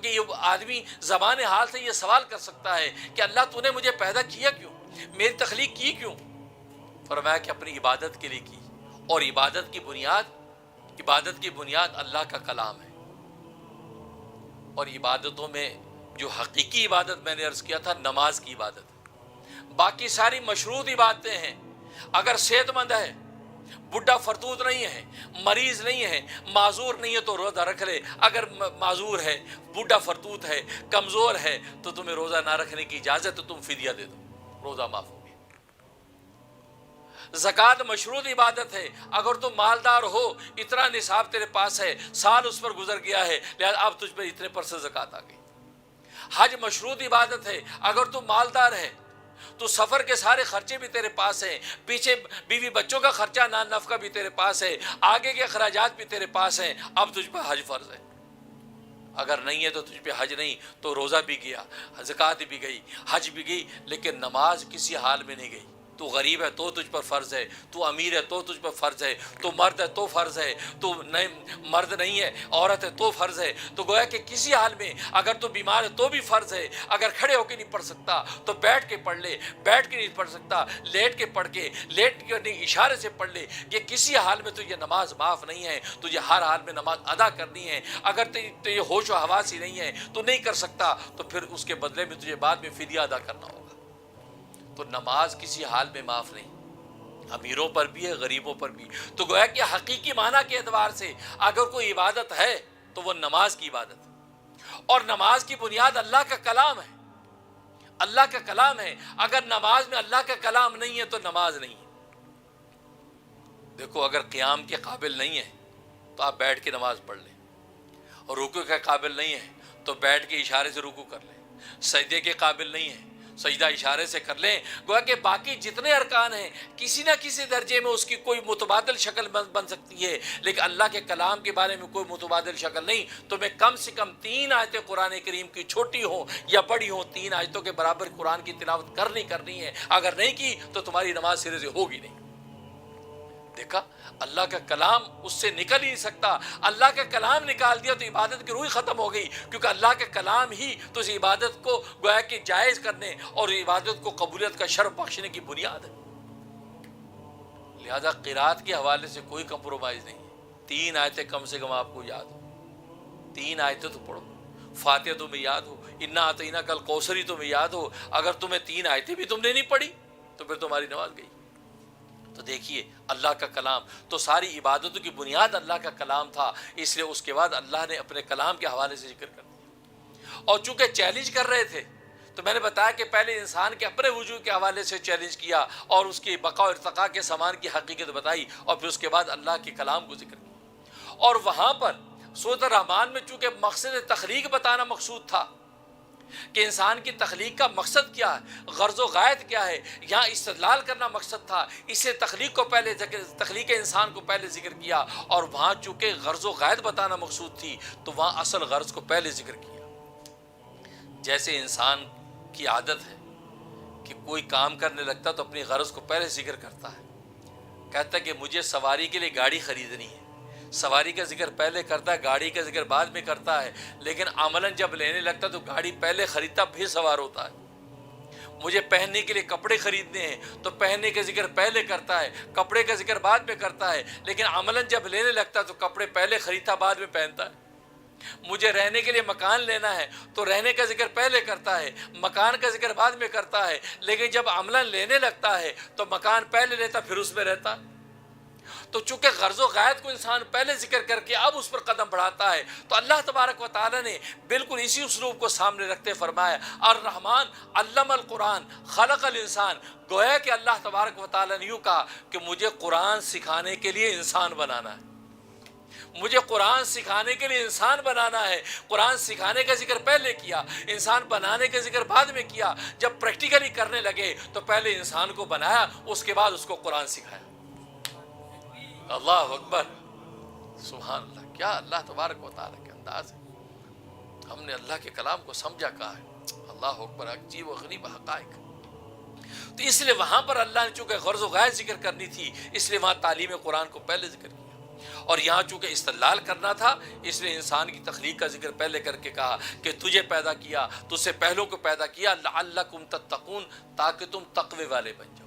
چونکہ یہ آدمی زبان حال سے یہ سوال کر سکتا ہے کہ اللہ تو نے مجھے پیدا کیا کیوں، میری تخلیق کی کیوں؟ فرمایا کہ اپنی عبادت کے لیے کی، اور عبادت کی بنیاد اللہ کا کلام ہے۔ اور عبادتوں میں جو حقیقی عبادت میں نے عرض کیا تھا نماز کی عبادت ہے، باقی ساری مشروط عبادتیں ہیں۔ اگر صحت مند ہے، بڈھا فرتوت نہیں ہے، مریض نہیں ہے، معذور نہیں ہے تو روزہ رکھ لے۔ اگر معذور ہے، بڈھا فرتوت ہے، کمزور ہے تو تمہیں روزہ نہ رکھنے کی اجازت ہے، تو تم فدیہ دے دو، روزہ معاف ہو گیا۔ زکوٰۃ مشروط عبادت ہے، اگر تم مالدار ہو، اتنا نصاب تیرے پاس ہے، سال اس پر گزر گیا ہے، لہذا اب تجھ پر اتنے % زکوٰۃ آ گئی۔ حج مشروط عبادت ہے، اگر تم مالدار ہے تو سفر کے سارے خرچے بھی تیرے پاس ہیں، پیچھے بیوی بچوں کا خرچہ نان نفقہ بھی تیرے پاس ہے، آگے کے اخراجات بھی تیرے پاس ہیں، اب تجھ پر حج فرض ہے۔ اگر نہیں ہے تو تجھ پہ حج نہیں، تو روزہ بھی گیا، زکوٰۃ بھی گئی، حج بھی گئی، لیکن نماز کسی حال میں نہیں گئی۔ تو غریب ہے تو تجھ پر فرض ہے، تو امیر ہے تو تجھ پر فرض ہے، تو مرد ہے تو فرض ہے، تو مرد نہیں ہے عورت ہے تو فرض ہے۔ تو گویا کہ کسی حال میں اگر تو بیمار ہے تو بھی فرض ہے۔ اگر کھڑے ہو کے نہیں پڑھ سکتا تو بیٹھ کے پڑھ لے، بیٹھ کے نہیں پڑھ سکتا لیٹ کے پڑھ کے، لیٹ کے نہیں اشارے سے پڑھ لے۔ یہ کسی حال میں تجھے نماز معاف نہیں ہے، تجھے ہر حال میں نماز ادا کرنی ہے۔ اگر تو یہ ہوش و حواس ہی نہیں ہے تو نہیں کر سکتا، تو پھر اس کے بدلے میں تجھے بعد میں فدیہ ادا کرنا ہوگا۔ تو نماز کسی حال میں معاف نہیں، امیروں پر بھی ہے، غریبوں پر بھی۔ تو گویا کہ حقیقی معنی کے اعتبار سے اگر کوئی عبادت ہے تو وہ نماز کی عبادت ہے، اور نماز کی بنیاد اللہ کا کلام ہے، اللہ کا کلام ہے۔ اگر نماز میں اللہ کا کلام نہیں ہے تو نماز نہیں ہے۔ دیکھو اگر قیام کے قابل نہیں ہے تو آپ بیٹھ کے نماز پڑھ لیں، اور رکوع کے قابل نہیں ہے تو بیٹھ کے اشارے سے رکوع کر لیں، سجدے کے قابل نہیں ہے سجدہ اشارے سے کر لیں۔ گویا کہ باقی جتنے ارکان ہیں کسی نہ کسی درجے میں اس کی کوئی متبادل شکل بن سکتی ہے، لیکن اللہ کے کلام کے بارے میں کوئی متبادل شکل نہیں۔ تو میں کم سے کم 3 آیتیں قرآن کریم کی، چھوٹی ہوں یا بڑی ہوں، 3 آیتوں کے برابر قرآن کی تلاوت کرنی ہے۔ اگر نہیں کی تو تمہاری نماز سرے سے ہوگی نہیں۔ دیکھا اللہ کا کلام اس سے نکل ہی نہیں سکتا۔ اللہ کا کلام نکال دیا تو عبادت کی روح ختم ہو گئی، کیونکہ اللہ کا کلام ہی تو اس عبادت کو گویا کہ جائز کرنے اور عبادت کو قبولیت کا شرف بخشنے کی بنیاد ہے۔ لہذا قرات کے حوالے سے کوئی کمپرومائز نہیں ہے۔ 3 آیتیں کم سے کم آپ کو یاد ہو، 3 آیتیں تو پڑھو، فاتحہ تمہیں یاد ہو، انا اعطیناک الکوثر تمہیں یاد ہو۔ اگر تمہیں 3 آیتیں بھی تم نے نہیں پڑھی تو پھر تمہاری نماز گئی۔ تو دیکھیے اللہ کا کلام تو ساری عبادتوں کی بنیاد اللہ کا کلام تھا، اس لیے اس کے بعد اللہ نے اپنے کلام کے حوالے سے ذکر کر دیا۔ اور چونکہ چیلنج کر رہے تھے تو میں نے بتایا کہ پہلے انسان کے اپنے وجود کے حوالے سے چیلنج کیا اور اس کی بقا و ارتقاء کے سامان کی حقیقت بتائی، اور پھر اس کے بعد اللہ کے کلام کو ذکر کیا۔ اور وہاں پر سورۃ الرحمن میں چونکہ مقصد تخلیق بتانا مقصود تھا کہ انسان کی تخلیق کا مقصد کیا ہے، غرض و غایت کیا ہے، یہاں استدلال کرنا مقصد تھا، اس سے تخلیق انسان کو پہلے ذکر کیا۔ اور وہاں چونکہ غرض و غایت بتانا مقصود تھی تو وہاں اصل غرض کو پہلے ذکر کیا۔ جیسے انسان کی عادت ہے کہ کوئی کام کرنے لگتا تو اپنی غرض کو پہلے ذکر کرتا ہے، کہتا ہے کہ مجھے سواری کے لیے گاڑی خریدنی ہے، سواری کا ذکر پہلے کرتا ہے، گاڑی کا ذکر بعد میں کرتا ہے، لیکن عملاً جب لینے لگتا تو گاڑی پہلے خریدتا پھر سوار ہوتا ہے۔ مجھے پہننے کے لیے کپڑے خریدنے ہیں تو پہننے کا ذکر پہلے کرتا ہے، کپڑے کا ذکر بعد میں کرتا ہے، لیکن عملاً جب لینے لگتا تو کپڑے پہلے خریدتا بعد میں پہنتا ہے۔ مجھے رہنے کے لیے مکان لینا ہے تو رہنے کا ذکر پہلے کرتا ہے، مکان کا ذکر بعد میں کرتا ہے، لیکن جب عملاً لینے لگتا ہے تو مکان پہلے لیتا پھر اس میں رہتا ہے۔ تو چونکہ غرض و غایت کو انسان پہلے ذکر کر کے اب اس پر قدم بڑھاتا ہے، تو اللہ تبارک و تعالیٰ نے بالکل اسی اسلوب کو سامنے رکھتے فرمایا الرحمن علم القرآن خلق الانسان۔ گویا کہ اللہ تبارک و تعالیٰ نے یوں کہا کہ مجھے قرآن سکھانے کے لیے انسان بنانا ہے، مجھے قرآن سکھانے کے لیے انسان بنانا ہے۔ قرآن سکھانے کا ذکر پہلے کیا، انسان بنانے کا ذکر بعد میں کیا۔ جب پریکٹیکلی کرنے لگے تو پہلے انسان کو بنایا، اس کے بعد اس کو قرآن سکھایا۔ اللہ اکبر، سبحان اللہ، کیا اللہ تبارک و تعالیٰ کے انداز ہے۔ ہم نے اللہ کے کلام کو سمجھا کہا ہے، اللہ اکبر، عجیب و غریب حقائق۔ تو اس لیے وہاں پر اللہ نے چونکہ غرض و غایت ذکر کرنی تھی، اس لیے وہاں تعلیم قرآن کو پہلے ذکر کیا۔ اور یہاں چونکہ استدلال کرنا تھا اس لیے انسان کی تخلیق کا ذکر پہلے کر کے کہا کہ تجھے پیدا کیا، تجھ سے پہلوں کو پیدا کیا، لعلکم تتقون، تاکہ تم تقوی والے بن جاؤ۔